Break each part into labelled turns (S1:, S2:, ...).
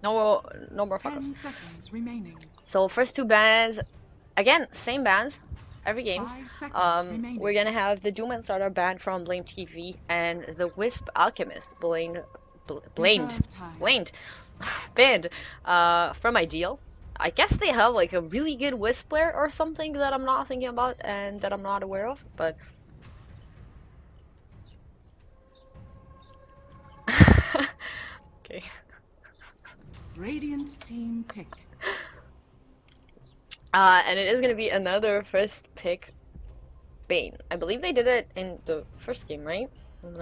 S1: No, no more fuck
S2: 10
S1: ups.
S2: seconds remaining.
S1: So first two bans, again, same bans every games.
S2: 5 seconds
S1: We're
S2: remaining.
S1: gonna have the Doom and Starter banned from BlameTV and the Wisp Alchemist
S2: Reserve time.
S1: banned from Ideal. I guess they have like a really good Wisp player or something that I'm not thinking about and that I'm not aware of, but okay.
S2: Radiant team pick.
S1: And it is gonna be another first pick Bane. I believe they did it in the first game, right? I'm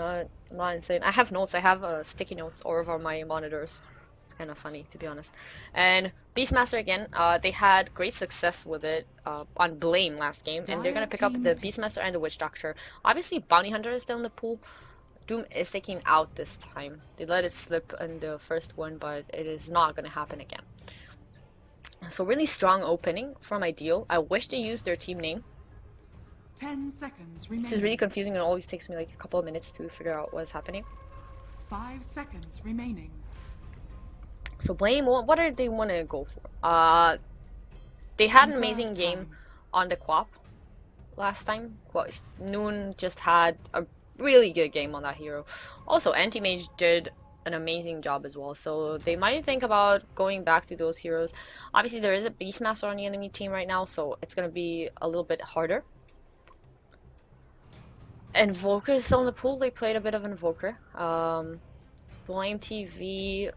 S1: not insane. I have notes. I have sticky notes all over my monitors. It's kind of funny, to be honest. And Beastmaster again. They had great success with it on Blame last game, and they're gonna pick up the Beastmaster and the Witch Doctor. Obviously, Bounty Hunter is still in the pool. Doom is taking out this time. They let it slip in the first one, but it is not gonna happen again. So really strong opening from Ideal. I wish they used their team name.
S2: 10 seconds remaining.
S1: This is really confusing and it always takes me like a couple of minutes to figure out what's happening.
S2: 5 seconds remaining.
S1: So Blame, what do they want to go for? They had an amazing game on the Quap last time. Noon just had a really good game on that hero. Also, Anti-Mage did an amazing job as well, so they might think about going back to those heroes. Obviously, there is a Beastmaster on the enemy team right now, so it's going to be a little bit harder. Invoker is still in the pool. They played a bit of Invoker. BlameTV,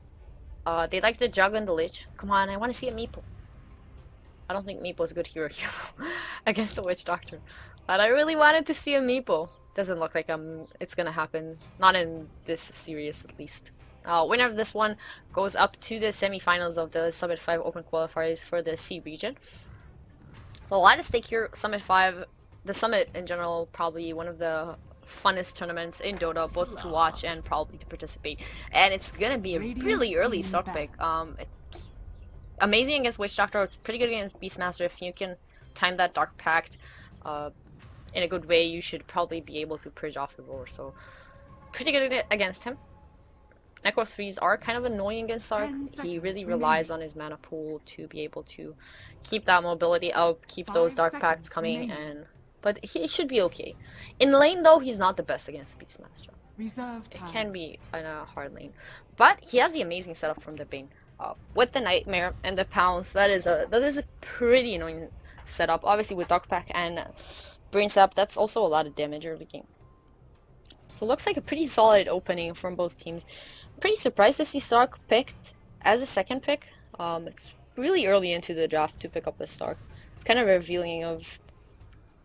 S1: they like the Jug and the Lich. Come on, I want to see a Meeple. I don't think Meeple is a good hero here against the Witch Doctor. But I really wanted to see a Meeple. Doesn't look like it's gonna happen. Not in this series, at least. Winner of this one goes up to the semifinals of the Summit 5 Open Qualifiers for the C region. So a lot at stake here. Summit 5, the Summit in general, probably one of the funnest tournaments in Dota, both to watch and probably to participate. And it's gonna be a really early start pick. It's amazing against Witch Doctor. It's pretty good against Beastmaster. If you can time that Dark Pact in a good way, you should probably be able to purge off the roar. So pretty good against him. Necro 3s are kind of annoying against Stark. He really relies on his mana pool to be able to keep that mobility up, keep those Dark Pacts coming, but he should be okay. In lane though, he's not the best against Beastmaster. It can be in a hard lane, but he has the amazing setup from the Bane. With the Nightmare and the Pounce, that is a pretty annoying setup. Obviously with Dark Pact and Brain Sap, that's also a lot of damage early game. So it looks like a pretty solid opening from both teams. I'm pretty surprised to see Stark picked as a second pick. It's really early into the draft to pick up a Stark. It's kind of revealing of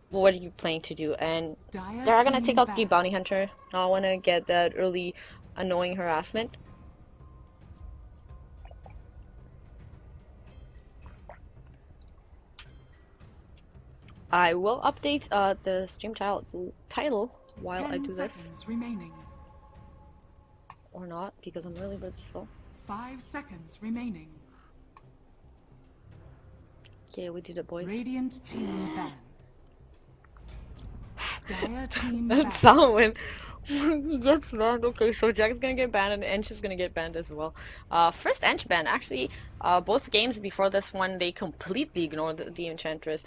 S1: what are you planning to do, and they're gonna take out the Bounty Hunter. I want to get that early annoying harassment. I will update the stream title while I do this. Or not, because I'm really bit slow.
S2: 5 seconds remaining.
S1: Okay, we did it, boys.
S2: Radiant team ban. Dire team
S1: ban. Salomon gets banned. Okay, so Jack's gonna get banned and Ench is gonna get banned as well. First Ench ban, actually, both games before this one, they completely ignored the Enchantress.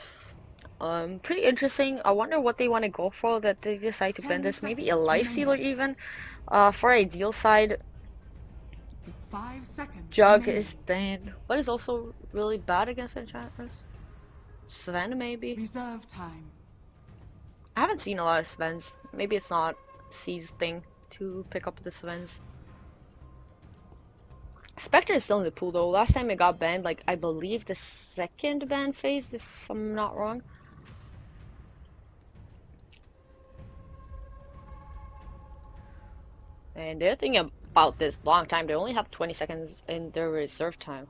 S1: Pretty interesting. I wonder what they want to go for that they decide to ban this. Maybe a life stealer even. For Ideal side,
S2: 5 seconds
S1: Jug
S2: remaining.
S1: is banned. What is also really bad against Enchantress? Sven maybe?
S2: Reserve time.
S1: I haven't seen a lot of Svens. Maybe it's not C's thing to pick up the Svens. Spectre is still in the pool though. Last time it got banned, like I believe the second ban phase, if I'm not wrong. And they're thinking about this long time. They only have 20 seconds in their reserve time,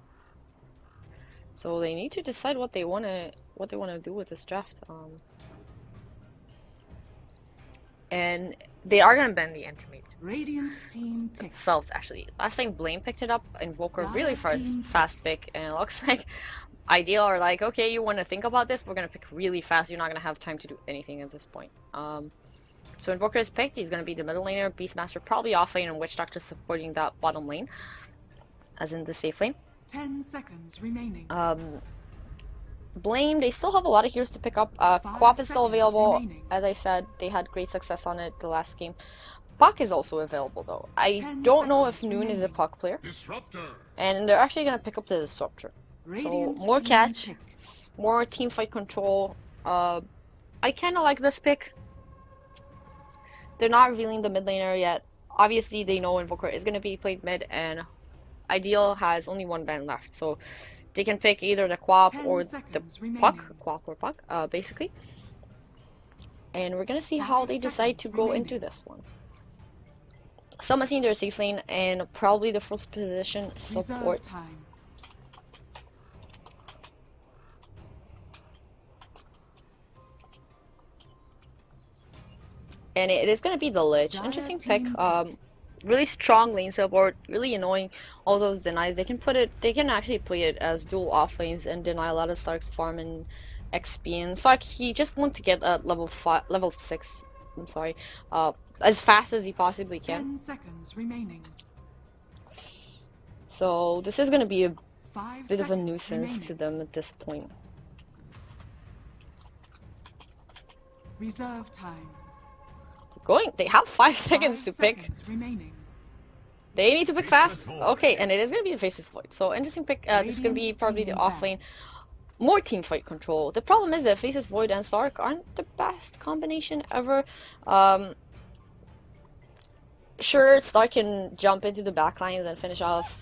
S1: so they need to decide what they wanna do with this draft. And they are gonna ban the Anti-Mage.
S2: Radiant team pick.
S1: Cells actually. Last time Blame picked it up, Invoker really fast pick, and it looks like Ideal are like, okay, you want to think about this? We're gonna pick really fast. You're not gonna have time to do anything at this point. So Invoker is picked. He's gonna be the middle laner. Beastmaster probably off lane, and Witch Doctor supporting that bottom lane. as in the safe lane.
S2: 10 seconds remaining.
S1: Blame, they still have a lot of heroes to pick up.
S2: 5
S1: Quap is still
S2: seconds
S1: available.
S2: remaining.
S1: As I said, they had great success on it the last game. Puck is also available though. I
S2: 10
S1: don't know if
S2: seconds
S1: Noon is a
S2: remaining.
S1: Puck player.
S3: Disruptor.
S1: And they're actually going to pick up the Disruptor.
S2: Radiant
S1: So more
S2: team
S1: catch,
S2: pick.
S1: more team fight control. I kind of like this pick. They're not revealing the mid laner yet. Obviously, they know Invoker is going to be played mid, and Ideal has only one band left. So they can pick either the Quap
S2: 10
S1: or the
S2: seconds remaining.
S1: Puck. Quap or Puck, basically. And we're going to see how
S2: 5
S1: they decide to
S2: seconds
S1: go
S2: remaining.
S1: into this one. Some are seeing their safe lane and probably the first position
S2: Reserve
S1: support.
S2: time.
S1: And it is going to be the Lich.
S2: Dire
S1: Interesting
S2: team
S1: pick. Really strong lane support, really annoying all those denies. They can actually play it as dual off lanes and deny a lot of Stark's farm and XP. And Stark, he just wants to get at level 6, I'm sorry, as fast as he possibly can.
S2: 10 seconds remaining.
S1: So this is going to be a
S2: 5
S1: bit of a
S2: seconds
S1: nuisance
S2: remaining.
S1: to them at this point.
S2: Reserve time.
S1: They have 5 seconds
S2: 5
S1: to pick.
S2: seconds remaining.
S1: They need to pick
S3: Faceless
S1: fast.
S3: Void.
S1: Okay, and it is going to be the Faceless Void. So interesting pick. This is going to be
S2: Radiant
S1: probably the
S2: team
S1: off
S2: back.
S1: lane. More team fight control. The problem is that Faceless Void and Stark aren't the best combination ever. Sure, Stark can jump into the backlines and finish off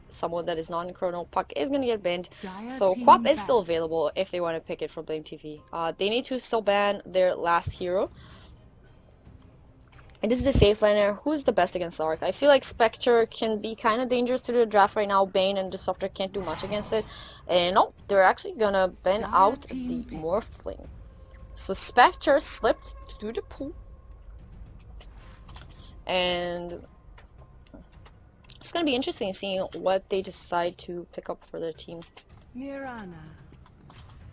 S1: someone that is non-chrono. Puck is going to get banned.
S2: Dire
S1: So
S2: team
S1: Quap is
S2: back.
S1: still available if they want to pick it from BlameTV. They need to still ban their last hero. And this is the safe laner. Who's the best against Stark? I feel like Spectre can be kind of dangerous to the draft right now. Bane and Disruptor can't do much against it. And no, they're actually gonna ban
S2: Dire
S1: out the
S2: team pick.
S1: Morphling. So Spectre slipped through the pool. And it's gonna be interesting seeing what they decide to pick up for their team.
S4: Mirana.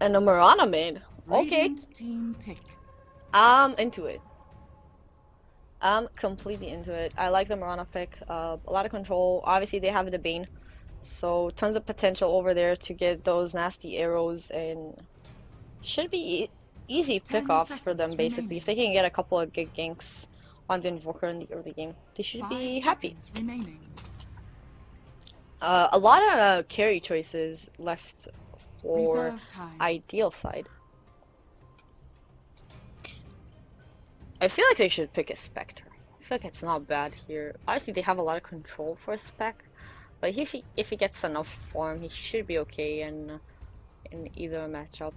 S1: And a Mirana mid. Okay,
S2: Radiant team pick.
S1: I'm into it. I'm completely into it. I like the Mirana pick. A lot of control. Obviously, they have the Bane, so tons of potential over there to get those nasty arrows, and should be easy
S2: 10
S1: pickoffs for them.
S2: seconds
S1: Basically,
S2: remaining.
S1: if they can get a couple of good ganks on the Invoker in the early game, they should
S2: 5
S1: be happy.
S2: seconds remaining.
S1: A lot of carry choices left for
S2: Reserve time.
S1: Ideal side. I feel like they should pick a Spectre. I feel like it's not bad here. Obviously, they have a lot of control for a Spec, but if he gets enough form, he should be okay in either matchup.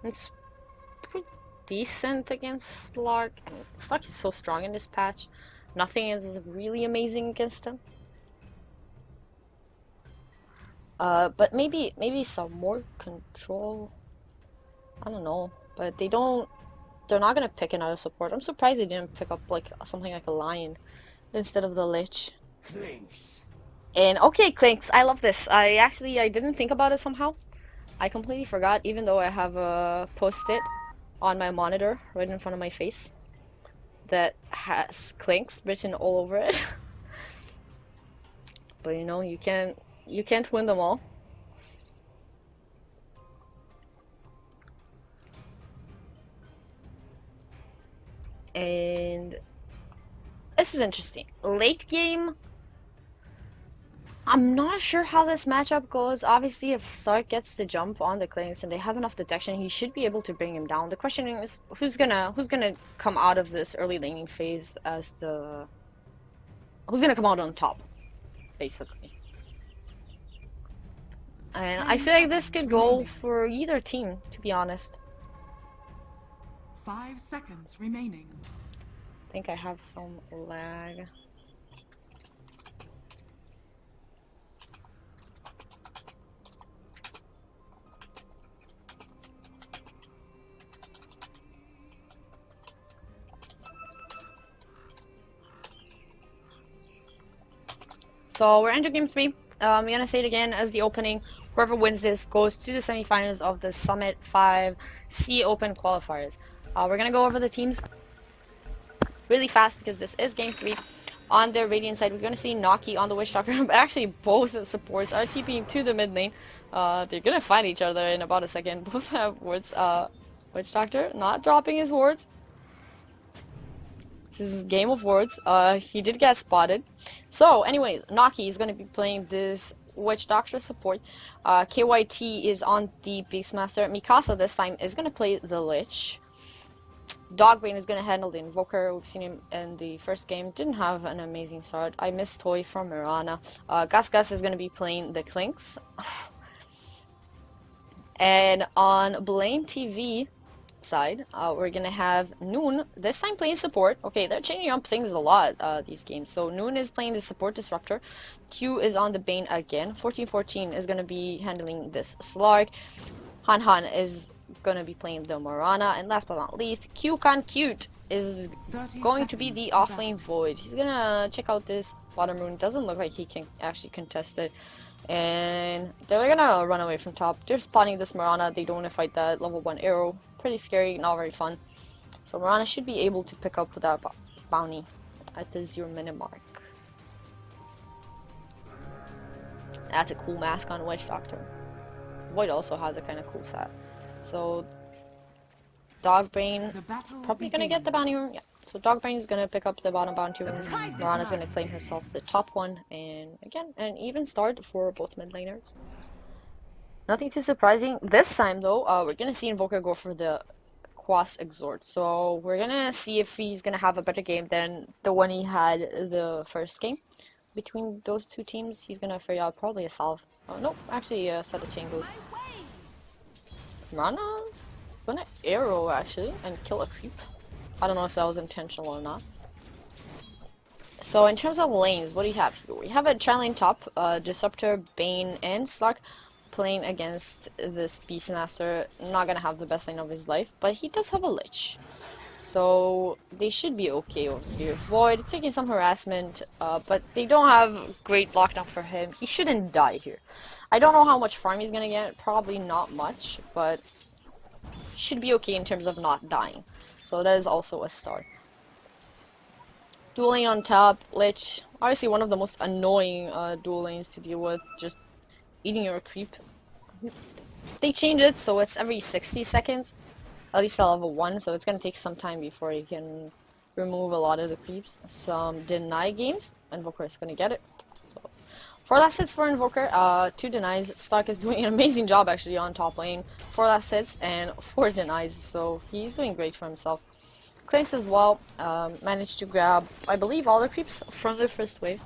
S1: It's pretty decent against Slark. I mean, Slark is so strong in this patch. Nothing is really amazing against him. But maybe some more control. I don't know, but they're not gonna pick another support. I'm surprised they didn't pick up like something like a Lion instead of the Lich.
S3: Clinks.
S1: And okay, Clinks, I love this. I didn't think about it somehow. I completely forgot, even though I have a post-it on my monitor right in front of my face that has Clinks written all over it. But you know, you can't win them all. And this is interesting. Late game, I'm not sure how this matchup goes. Obviously, if Stark gets the jump on the Clinks and they have enough detection, he should be able to bring him down. The question is, who's gonna come out of this early laning phase as who's gonna come out on top, basically. And I
S2: 10
S1: feel like this
S2: seconds
S1: could go
S2: remaining.
S1: for either team, to be honest.
S2: 5 seconds remaining.
S1: I think I have some lag. So we're into game 3. I'm gonna say it again as the opening. Whoever wins this goes to the semifinals of the Summit 5 C Open qualifiers. We're gonna go over the teams really fast because this is game 3. On the Radiant side, we're gonna see Naki on the Witch Doctor. Actually, both supports are TPing to the mid lane. They're gonna fight each other in about a second. Both have wards. Witch Doctor not dropping his wards. This is game of wards. He did get spotted. So, anyways, Naki is gonna be playing this Witch Doctor support. KYT is on the Beastmaster. Mikasa this time is gonna play the Lich. Dogbrain is gonna handle the Invoker. We've seen him in the first game. Didn't have an amazing start. I missed Toy from Mirana. Gus is gonna be playing the Clinks. And on BlameTV side, we're gonna have Noon this time playing support. Okay, they're changing up things a lot these games. So Noon is playing the support disruptor. Q is on the Bane again. 1414 is gonna be handling this Slark. Han is gonna be playing the Morana, and last but not least, Cute is going to be the offlane Void. He's gonna check out this bottom rune. Doesn't look like he can actually contest it, and they're gonna run away from top. They're spotting this Morana. They don't want to fight that level 1 arrow. Pretty scary, not very fun. So Morana should be able to pick up that bounty at the 0-minute mark. That's a cool mask on Witch Doctor. Void also has a kind of cool set. So Dogbrain probably gonna get the bounty rune. Yeah. So Dogbrain is gonna pick up the bottom bounty rune. Mirana's gonna claim herself the top one, and again, an even start for both mid laners. Nothing too surprising this time though. We're gonna see Invoker go for the Quas Exhort. So we're gonna see if he's gonna have a better game than the one he had the first game. Between those two teams, he's gonna figure out probably a salve. Oh nope, actually set of chain goes. Mirana gonna arrow actually and kill a creep. I don't know if that was intentional or not. So in terms of lanes, what do you have here? We have a tri-lane top, Disruptor, Bane, and Slark playing against this Beastmaster. Not gonna have the best lane of his life, but he does have a Lich. So they should be okay over here. Void taking some harassment, but they don't have great lockdown for him. He shouldn't die here. I don't know how much farm he's gonna get, probably not much, but should be okay in terms of not dying. So that is also a start. Dual lane on top, Lich, obviously one of the most annoying dual lanes to deal with, just eating your creep. They change it so it's every 60 seconds, at least at level 1, so it's gonna take some time before you can remove a lot of the creeps. Some deny games, Invoker is gonna get it. So 4 last hits for Invoker, 2 denies. Stark is doing an amazing job actually on top lane. 4 last hits and 4 denies, so he's doing great for himself. Clinks as well, managed to grab, I believe, all the creeps from the first wave.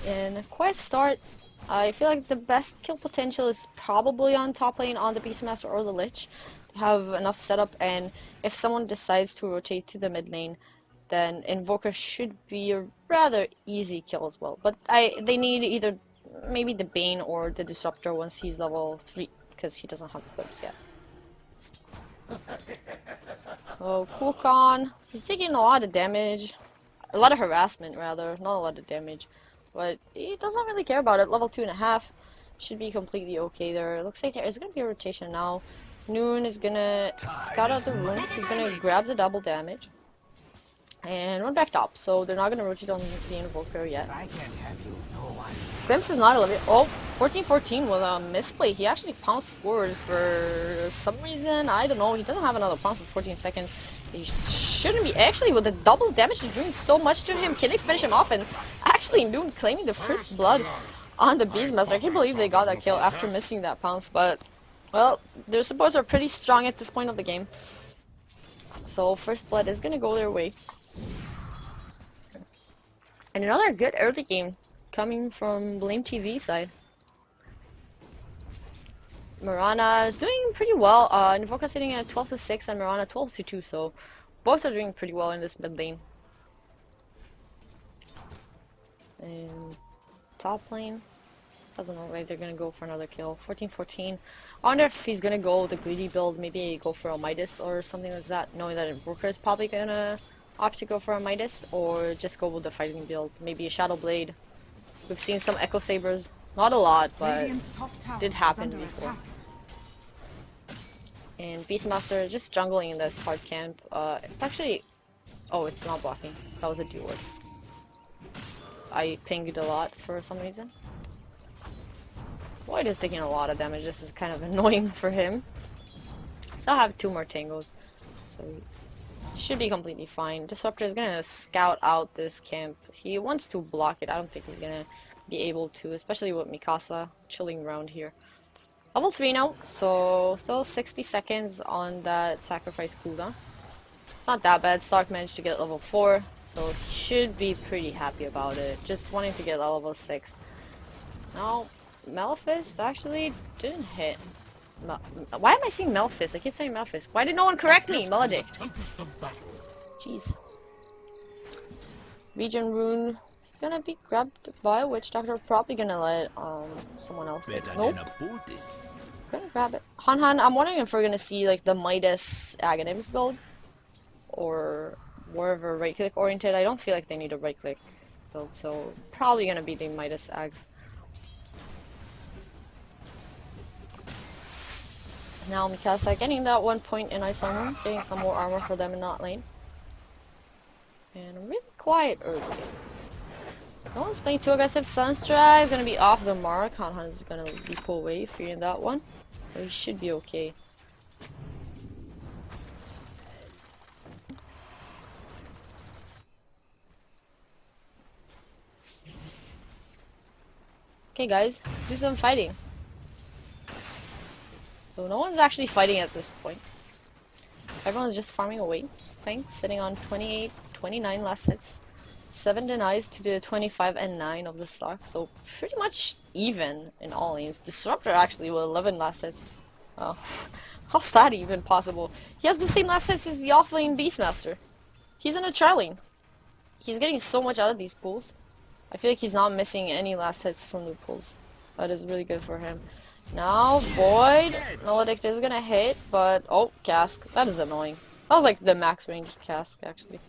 S1: And a quiet start. I feel like the best kill potential is probably on top lane on the Beastmaster or the Lich. They have enough setup, and if someone decides to rotate to the mid lane, then Invoker should be a rather easy kill as well. But they need either maybe the Bane or the Disruptor once he's level 3, because he doesn't have the clips yet. Oh, Kulkan, he's taking a lot of damage. A lot of harassment rather, not a lot of damage. But he doesn't really care about it. Level 2.5 should be completely okay there. Looks like there is going to be a rotation now. Noon is going to scout out the rune. He's going to grab the double damage. And run back top. So they're not going to rotate on the Invoker yet. Glimpse is not a limit. Oh, 1414 with a misplay. He actually pounced forward for some reason. I don't know. He doesn't have another pounce for 14 seconds. He shouldn't be. Actually, with the double damage, he's doing so much to him. Can they finish him off? And actually, Noon claiming the first blood on the Beastmaster. I can't believe they got that kill after missing that pounce. But, well, their supports are pretty strong at this point of the game. So, first blood is going to go their way. And another good early game coming from BlameTV side. Mirana is doing pretty well. Invoker sitting at 12-6 and Mirana 12-2, so both are doing pretty well in this mid lane. And top lane doesn't look like they're gonna go for another kill. 14-14. I wonder if he's gonna go the greedy build, maybe go for a Midas or something like that, knowing that Invoker is probably gonna opt to go for a Midas, or just go with the fighting build, maybe a Shadow Blade. We've seen some Echo Sabers, not a lot, but did happen before. And Beastmaster is just jungling in this hard camp. It's actually Oh, it's not blocking. That was a D-word. I pinged a lot for some reason. Void is taking a lot of damage. This is kind of annoying for him. Still have 2 more tangos, so he should be completely fine. Disruptor is gonna scout out this camp. He wants to block it. I don't think he's gonna be able to, especially with Mikasa chilling around here. Level 3 now, so still 60 seconds on that sacrifice cooldown. It's not that bad. Stark managed to get level 4, so he should be pretty happy about it. Just wanting to get level 6. Now, Maleficent actually didn't hit. Why am I saying Maleficent? I keep saying Maleficent. Why did no one correct me? Melodic. Jeez. Region Rune is gonna be grabbed by a Witch Doctor. Probably gonna let someone else take it. Nope. Gonna grab it. Han, I'm wondering if we're gonna see like the Midas Aghanims build. Or more of a right click oriented. I don't feel like they need a right click build, so probably gonna be the Midas Ags. Now Mikasa getting that 1 point in ice armor, getting some more armor for them in that lane. And really quiet early game. No one's playing too aggressive. Sunstrike is gonna be off the mark. Han is gonna be pulled away, fearing that one. So he should be okay. Okay guys, do some fighting. So no one's actually fighting at this point. Everyone's just farming away. Plank sitting on 28, 29 last hits. 7 denies to the 25 and 9 of the stock. So pretty much even in all lanes. Disruptor actually with 11 last hits. Oh, how's that even possible? He has the same last hits as the offlane Beastmaster. He's in a tri lane. He's getting so much out of these pools. I feel like he's not missing any last hits from the pools. That is really good for him. Now, Void, Melodic is gonna hit, but, oh, Cask. That is annoying. That was like the max range Cask, actually.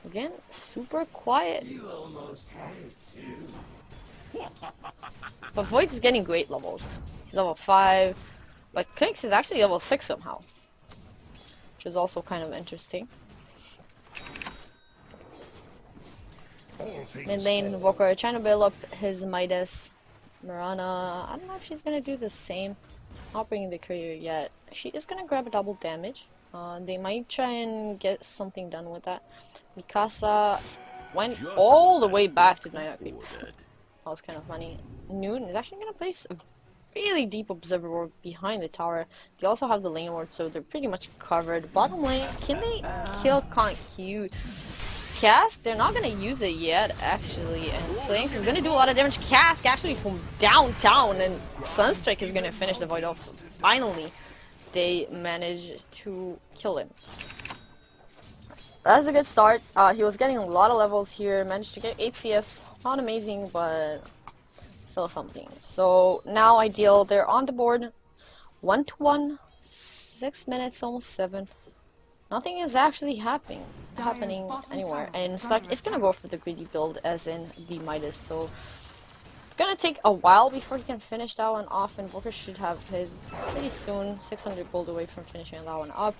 S1: Again, super quiet. You almost had it too. But Void is getting great levels. He's level 5, but Klinks is actually level 6 somehow. Which is also kind of interesting. Mid lane, Invoker trying to build up his Midas. Mirana, I don't know if she's gonna do the same. Not bringing the courier yet. She is gonna grab a double damage. They might try and get something done with that. Mikasa went all the way back to Night Creep. That was kind of funny. Noon is actually gonna place a really deep observer ward behind the tower. They also have the lane ward, so they're pretty much covered. Bottom lane, can they kill Conk Q? Cask, they're not gonna use it yet, actually, and Flanks is gonna do a lot of damage. Cask actually from downtown, and Sunstrike is gonna finish the Void off. So finally, they managed to kill him. That's a good start. He was getting a lot of levels here, managed to get 8 CS. Not amazing, but still something. So now Ideal, they're on the board, 1-1, 6 minutes, almost 7. Nothing is actually happening anywhere, and it's gonna go for the greedy build as in the Midas, so it's gonna take a while before he can finish that one off, and Booker should have his pretty soon. 600 gold away from finishing that one up.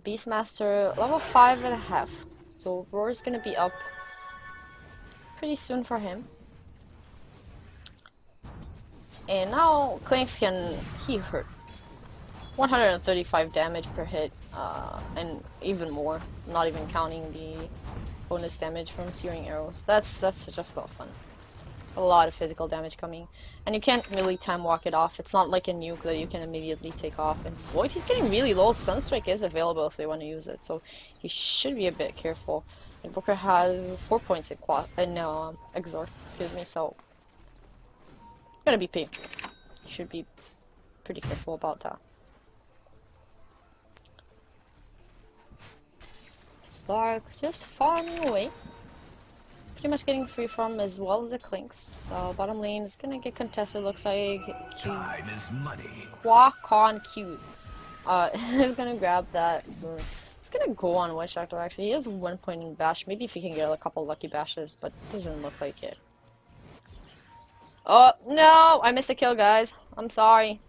S1: Beastmaster level 5.5, so Roar is gonna be up pretty soon for him. And now Clanks he hurt 135 damage per hit, and even more, not even counting the bonus damage from searing arrows. That's just about fun. A lot of physical damage coming, and you can't really time walk it off. It's not like a nuke that you can immediately take off. And Void, he's getting really low. Sunstrike is available if they want to use it, so he should be a bit careful. And Booker has 4 points in exort, excuse me, so gonna be P. Should be pretty careful about that. Spark just farming away. Pretty much getting free from as well as the Clinks. So bottom lane is gonna get contested, looks like
S3: Time is money.
S1: Quacon Q is gonna grab that. It's gonna go on Witch Doctor actually. He has 1 point in bash. Maybe if he can get a couple lucky bashes, but doesn't look like it. Oh no! I missed the kill, guys. I'm sorry.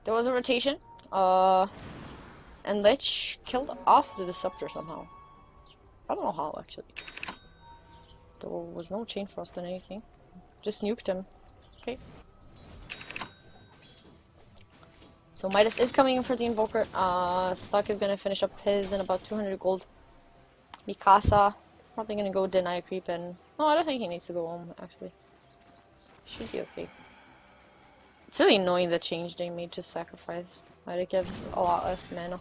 S1: There was a rotation. And Lich killed off the Disruptor somehow. I don't know how, actually. There was no Chain Frost or anything. Just nuked him. Okay. So Midas is coming in for the Invoker. Stuck is gonna finish up his in about 200 gold. Mikasa, probably gonna go deny creep and... No, I don't think he needs to go home, actually. Should be okay. It's really annoying the change they made to sacrifice. Right, it gives a lot less mana.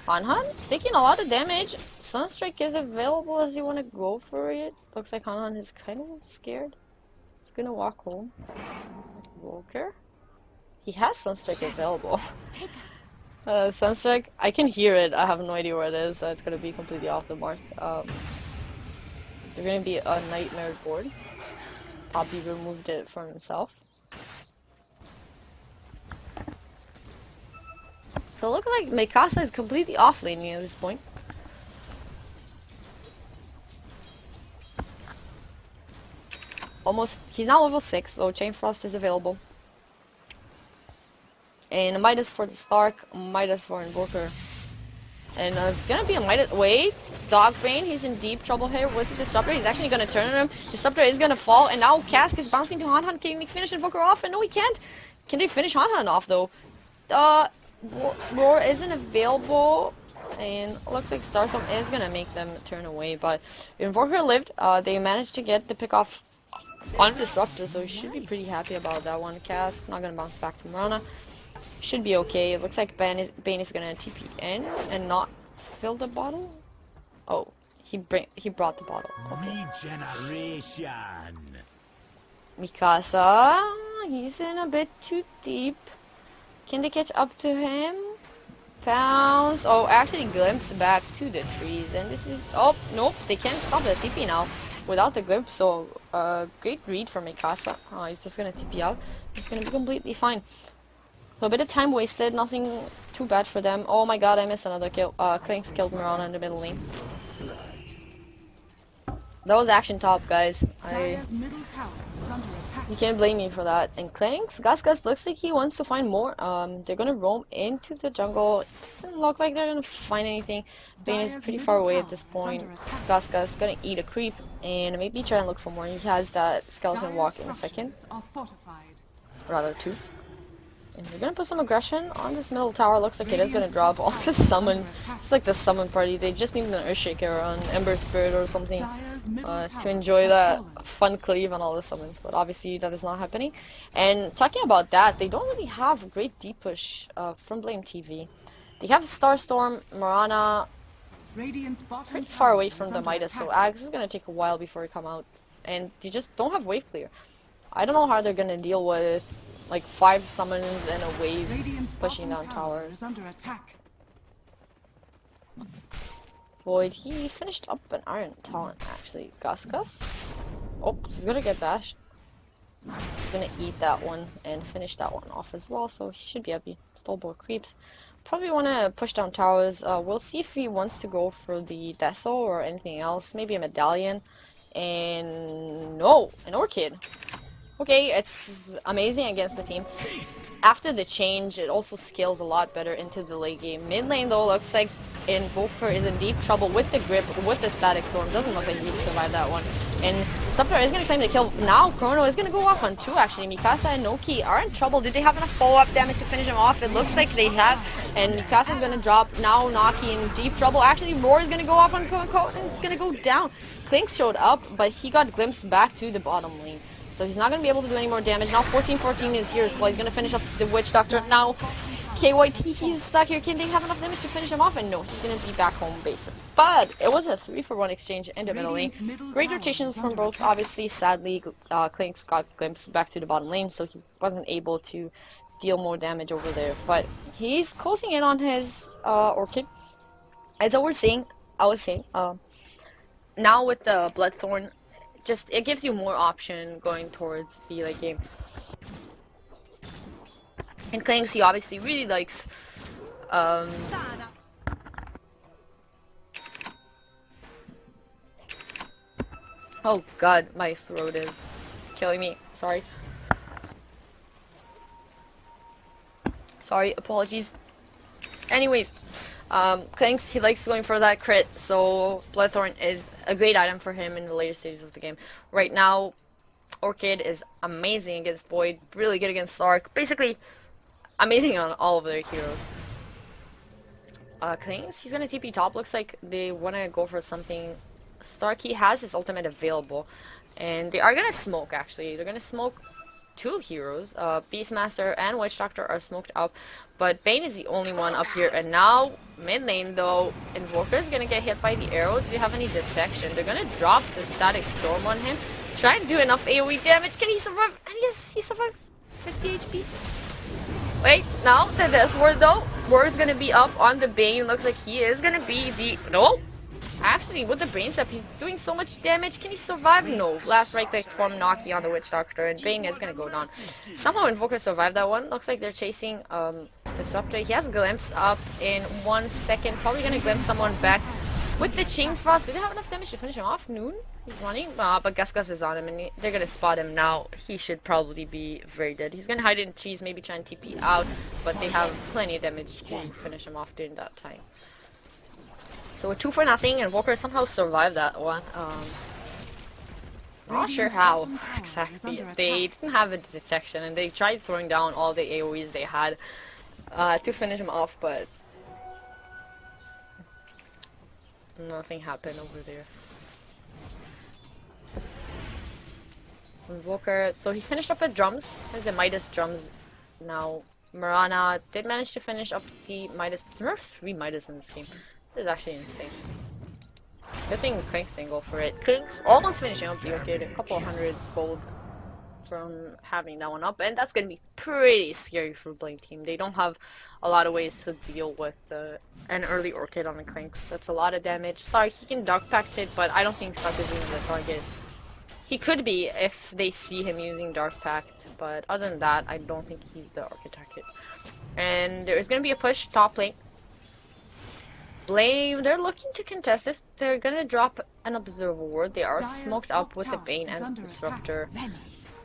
S1: Hanhan's taking a lot of damage. Sunstrike is available as you want to go for it. Looks like Hanhan is kind of scared. He's gonna walk home. Walker? He has Sunstrike available. Sunstrike, I can hear it. I have no idea where it is, so it's gonna be completely off the mark. They're gonna be a nightmare board. Poppy removed it from himself. So it looks like Mikasa is completely off laning at this point. Almost, he's now level 6, so Chain Frost is available. And a Midas for the Stark, Midas for Invoker. And gonna be a Midas, wait, Dogbane, he's in deep trouble here with the Disruptor. He's actually gonna turn on him. Disruptor is gonna fall, and now Cask is bouncing to Hanhan. Can he finish Invoker off? And no, he can't. Can they finish Hanhan off though? Roar isn't available, and looks like Starstorm is gonna make them turn away, but Invoker lived. They managed to get the pick off on Disruptor, so he should be pretty happy about that one. Cask not gonna bounce back from Rana. Should be okay. It looks like Bane is gonna TP in and not fill the bottle. Oh, he brought the bottle. Okay.
S3: Regeneration.
S1: Mikasa, he's in a bit too deep. Can they catch up to him? Pounce. Oh, actually glimpse back to the trees. And this is... Oh, nope. They can't stop the TP now without the glimpse. So, great read from Mikasa. Oh, he's just going to TP out. He's going to be completely fine. So, a bit of time wasted. Nothing too bad for them. Oh my god, I missed another kill. Clinks killed Mirana in the middle lane. That was action top, guys. You can't blame me for that. And Clanks, Gus looks like he wants to find more. They're gonna roam into the jungle. It doesn't look like they're gonna find anything. Bane is pretty far away at this point. Gus gonna eat a creep and maybe try and look for more. He has that skeleton walk in a second. Rather two. And they're gonna put some aggression on this middle tower. Looks like it is gonna drop all the summon. It's like the summon party. They just need an Earthshaker on Ember Spirit or something to enjoy that fun cleave on all the summons. But obviously that is not happening. And talking about that, they don't really have a great deep push from BlameTV. They have Starstorm, Mirana, pretty far away from the Midas. So Axe is gonna take a while before he come out. And they just don't have wave clear. I don't know how they're gonna deal with like 5 summons and a wave pushing down towers. Void, he finished up an Iron Talent actually. Gus. Oh, he's gonna get bashed. He's gonna eat that one and finish that one off as well, so he should be happy. Stole more creeps. Probably wanna push down towers. We'll see if he wants to go for the Deso or anything else. Maybe a Medallion. And no, an Orchid. Okay, it's amazing against the team. After the change, it also scales a lot better into the late game. Mid lane though looks like Invoker is in deep trouble with the grip, with the Static Storm. Doesn't look like he can survive that one. And Disruptor is going to claim the kill. Now Chrono is going to go off on 2 actually. Mikasa and Noki are in trouble. Did they have enough follow-up damage to finish him off? It looks like they have. And Mikasa is going to drop. Now Noki in deep trouble. Actually, Roar is going to go off on Coco and it's going to go down. Clink showed up, but he got glimpsed back to the bottom lane. So he's not going to be able to do any more damage. Now 14-14 is here as well. He's going to finish up the Witch Doctor. Now KYT, he's stuck here. Can they have enough damage to finish him off? And no, he's going to be back home base. But it was a 3-for-1 exchange in the middle lane. Great rotations from both. Obviously, sadly, Clinks got glimpsed back to the bottom lane, so he wasn't able to deal more damage over there. But he's closing in on his Orchid. As I was saying, now with the Bloodthorn, it gives you more option going towards the late game. And Clanks, he obviously really likes oh god, my throat is killing me. Sorry, apologies. Anyways, Clanks, he likes going for that crit, so Bloodthorn is a great item for him in the later stages of the game. Right now, Orchid is amazing against Void, really good against Stark, basically amazing on all of their heroes. Clanks, he's gonna TP top, looks like they wanna go for something. Stark, he has his ultimate available, and they are gonna smoke actually. They're gonna smoke two heroes. Beastmaster and Witch Doctor are smoked up, but Bane is the only one up here. And now mid lane though, Invoker is gonna get hit by the arrows. Do you have any detection? They're gonna drop the static storm on him. Try and do enough AoE damage. Can he survive? And yes, he survives. 50 HP. Wait, now the Death Ward though. Ward's gonna be up on the Bane. Looks like he is gonna be the no. Actually, with the Bane step, he's doing so much damage. Can he survive? No. Last right click form Naki on the Witch Doctor, and Bane is gonna go down. Somehow Invoker survived that one. Looks like they're chasing Disruptor. He has Glimpse up in 1 second. Probably gonna glimpse someone back with the Chain Frost. Do they have enough damage to finish him off? Noon? He's running. But Gus is on him, and they're gonna spot him now. He should probably be very dead. He's gonna hide in trees, maybe try and TP out, but they have plenty of damage to finish him off during that time. So a 2 for nothing, and Walker somehow survived that one. Not sure how exactly. They didn't have a detection, and they tried throwing down all the AoEs they had to finish him off, but nothing happened over there. And Walker, so he finished up with drums. There's the Midas drums now. Mirana did manage to finish up the Midas. There are 3 Midas in this game. This is actually insane. Good thing Cranks didn't go for it. Cranks almost finishing up the Orchid, a couple of hundred gold from having that one up, and that's gonna be pretty scary for Blame Team. They don't have a lot of ways to deal with an early Orchid on the Cranks. That's a lot of damage. Stark, he can Dark Pact it, but I don't think Stark is even the target. He could be if they see him using Dark Pact, but other than that, I don't think he's the Architect. And there is gonna be a push top lane. Blame, they're looking to contest this. They're gonna drop an Observer Ward. They are smoked up with the Bane and Disruptor.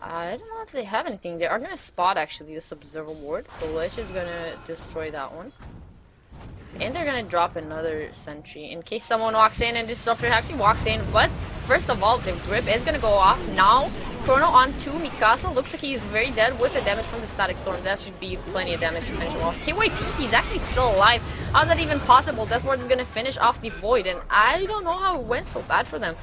S1: I don't know if they have anything. They are gonna spot actually this Observer Ward, so Lich is gonna destroy that one. And they're gonna drop another sentry in case someone walks in, and Disruptor actually walks in. But first of all, the grip is gonna go off now. Chrono on to Mikasa. Looks like he's very dead with the damage from the Static Storm. That should be plenty of damage to finish him off. KYT, he's actually still alive. How's that even possible? Death Ward is gonna finish off the Void, and I don't know how it went so bad for them.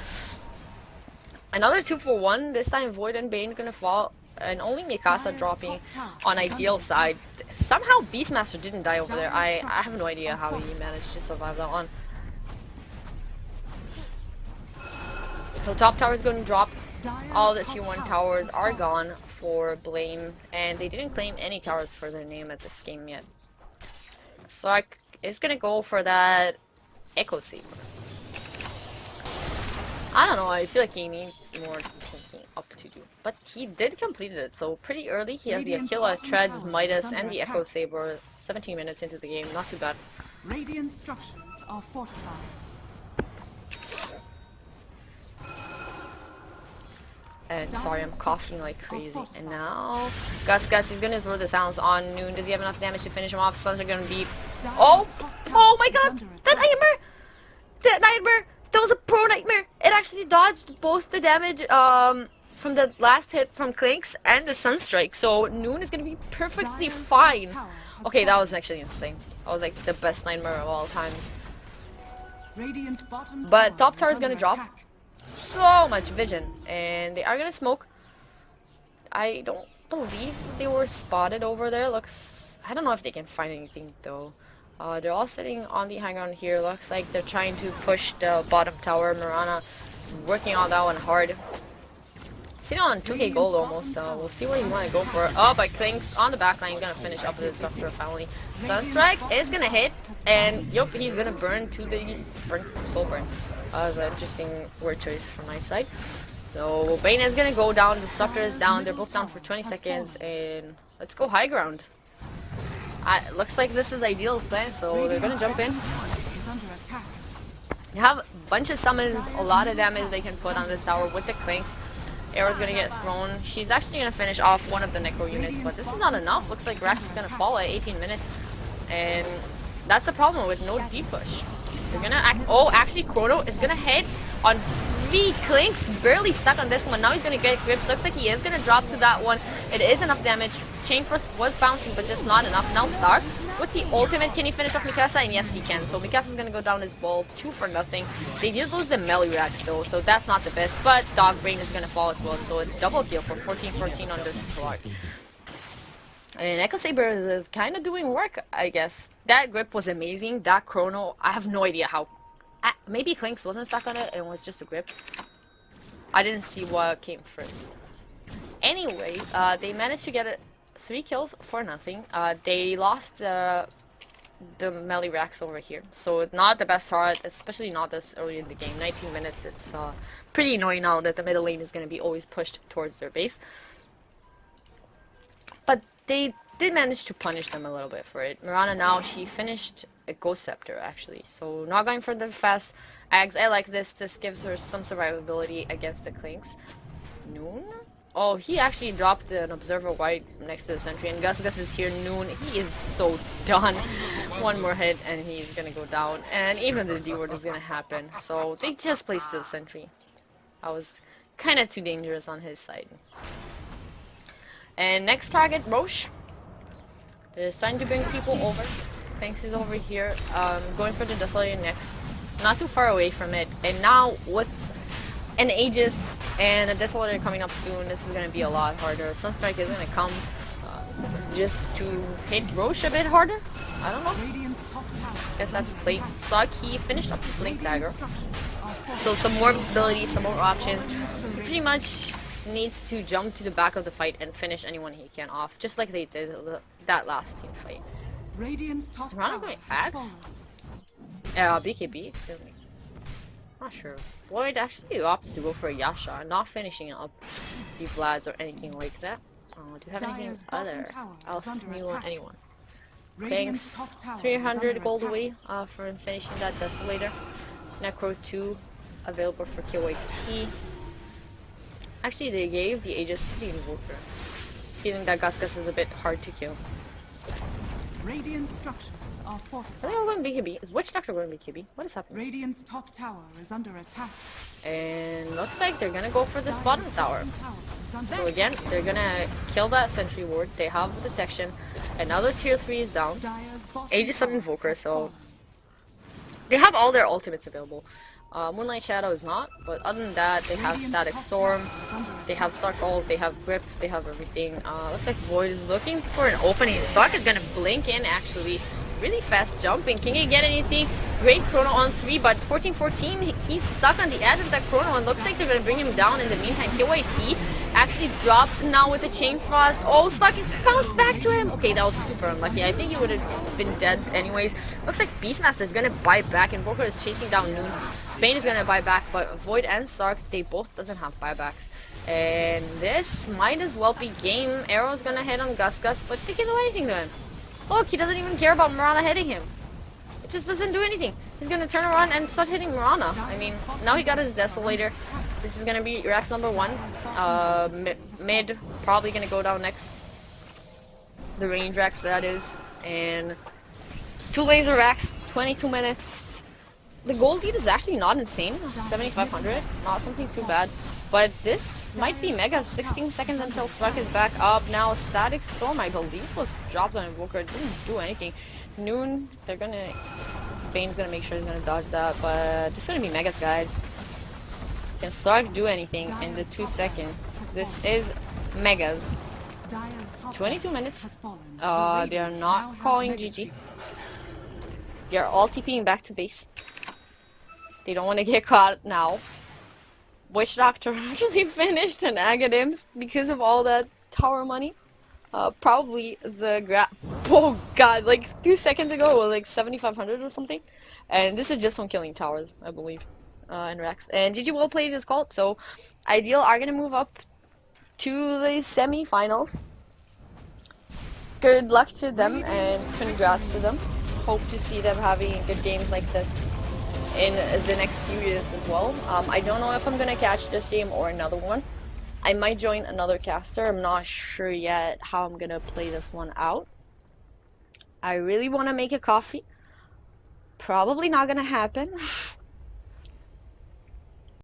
S1: Another 2 for 1. This time Void and Bane gonna fall, and only Mikasa dropping on Ideal side. Somehow Beastmaster didn't die over there. I have no idea how he managed to survive that one. So top tower is going to drop. All the tier 1 towers are gone for Blame, and they didn't claim any towers for their name at this game yet. Sark is gonna go for that Echo Saber. I don't know, I feel like he needs more thinking up to do. But he did complete it, so pretty early. He has the Aquila, Treads, Midas, and the Echo Saber. 17 minutes into the game, not too bad.
S2: Radiant structures are fortified.
S1: And sorry, I'm coughing like crazy. And now, Gus, he's gonna throw the silence on Noon. Does he have enough damage to finish him off? Suns are gonna be. Oh my god! That nightmare! That nightmare! That was a pro nightmare! It actually dodged both the damage from the last hit from Clanks and the Sunstrike. So Noon is gonna be perfectly fine. Okay, that was actually insane. That was like the best nightmare of all times. But top tower is gonna drop. So much vision, and they are gonna smoke. I don't believe they were spotted over there. I don't know if they can find anything though. They're all sitting on the high ground here. Looks like they're trying to push the bottom tower. Mirana is working on that one hard. Sitting on 2k gold almost. We'll see what you want to go for. Oh, but Clinks on the back line, gonna finish up this Disruptor family. Sunstrike is gonna hit, and yup, he's gonna burn to the soul burn. That was an interesting word choice from my side. So Bane is gonna go down, Disruptor is down, they're both down for 20 seconds, and let's go high ground. Looks like this is Ideal's plan, so they're gonna jump in. They have a bunch of summons, a lot of damage they can put on this tower with the Clanks. Arrow's gonna get thrown. She's actually gonna finish off one of the Necro units, but this is not enough. Looks like Rax is gonna fall at 18 minutes, and That's the problem with no deep push. They're gonna actually Chrono is gonna hit on V. Clink's barely stuck on this one. Now he's gonna get gripped. Looks like he is gonna drop to that one. It is enough damage. Chain Frost was bouncing, but just not enough. Now Stark with the ultimate, can he finish off Mikasa? And yes, he can. So Mikasa's gonna go down his ball, 2 for nothing. They did lose the melee racks though, so that's not the best. But Dog Brain is gonna fall as well, so it's double kill for 14-14 on this slot. And Echo Saber is kind of doing work, I guess. That grip was amazing. That Chrono, I have no idea how. Maybe Clinks wasn't stuck on it and was just a grip. I didn't see what came first. Anyway, they managed to get it 3 kills for nothing. They lost the melee racks over here, so not the best start, especially not this early in the game. 19 minutes. It's pretty annoying now that the middle lane is going to be always pushed towards their base. But they did manage to punish them a little bit for it. Mirana now, she finished a Ghost Scepter actually, so not going for the fast Ags. I like this. This gives her some survivability against the Clinks. Noon? Oh, he actually dropped an Observer White next to the sentry, and Gus is here. Noon, he is so done. One more hit and he's gonna go down, and even the D-word is gonna happen. So they just placed the sentry. I was kind of too dangerous on his side. And next target, Roche. They're starting to bring people over. Thanks is over here, going for the Desolator next. Not too far away from it. And now with an Aegis and a Desolator coming up soon, this is going to be a lot harder. Sunstrike is going to come just to hit Roche a bit harder. I don't know. Guess that's Blink. Slug, he finished up his Blink Dagger. So some more ability, some more options. Pretty much needs to jump to the back of the fight and finish anyone he can off, just like they did that last team fight.
S2: Radiant's top
S1: Is Mirana going Axe? BKB, excuse me. Not sure. Floyd actually opted to go for a Yasha, not finishing up the Vlads or anything like that. Do you have anything other else new on anyone? Thanks. 300 gold away for finishing that Desolator. Necro 2 available for KYT. Actually, they gave the Aegis to the Invoker. Feeling that Gus is a bit hard to kill.
S2: Radiant structures are fortified.
S1: Are they all going to be KB? Is Witch Doctor going to be KB? What is happening?
S2: Radiant's top tower is under attack.
S1: And looks like they're going to go for this bottom tower. So again, they're going to kill that sentry ward. They have detection. Another tier 3 is down. Aegis of Invoker, so they have all their ultimates available. Moonlight Shadow is not, but other than that, they have Static Storm, they have Stark Ult, they have Grip, they have everything. Looks like Void is looking for an opening. Stark is gonna blink in actually. Really fast jumping. Can he get anything? Great Chrono on 3, but 14-14, he's stuck on the edge of that Chrono, and looks like they're gonna bring him down in the meantime. KYT actually dropped now with the Chain Frost. Oh, Stark bounced back to him. Okay, that was super unlucky. I think he would have been dead anyways. Looks like Beastmaster is gonna buy back, and Invoker is chasing down Noon. Bane is gonna buy back, but Void and Stark, they both doesn't have buybacks. And this might as well be game. Arrow's gonna hit on Gus, but they can't do anything to him. Look, he doesn't even care about Mirana hitting him. It just doesn't do anything. He's gonna turn around and start hitting Mirana. I mean, now he got his Desolator. This is gonna be Rax number 1. Mid, probably gonna go down next. The range Rax, that is. And 2 waves of Rax, 22 minutes. The gold lead is actually not insane, 7,500, not something too bad, but this might be mega. 16 seconds until Stark is back up. Now Static Storm, I believe, was dropped on Invoker. It didn't do anything. Noon, they're gonna, Bane's gonna make sure he's gonna dodge that, but this is gonna be megas, guys. Can Stark do anything in the 2 seconds? This is megas. 22 minutes. They are not calling GG. They are all TPing back to base. They don't want to get caught now. Witch Doctor actually finished an Agadims because of all that tower money. Probably the oh god, like 2 seconds ago it was like 7,500 or something. And this is just from killing towers, I believe. And Rex. And GG will play this cult, so Ideal are gonna move up to the semi-finals. Good luck to them and congrats to them. Hope to see them having good games like this in the next series as well. I don't know if I'm gonna catch this game or another one. I might join another caster. I'm not sure yet how I'm gonna play this one out. I really want to make a coffee. Probably not gonna happen.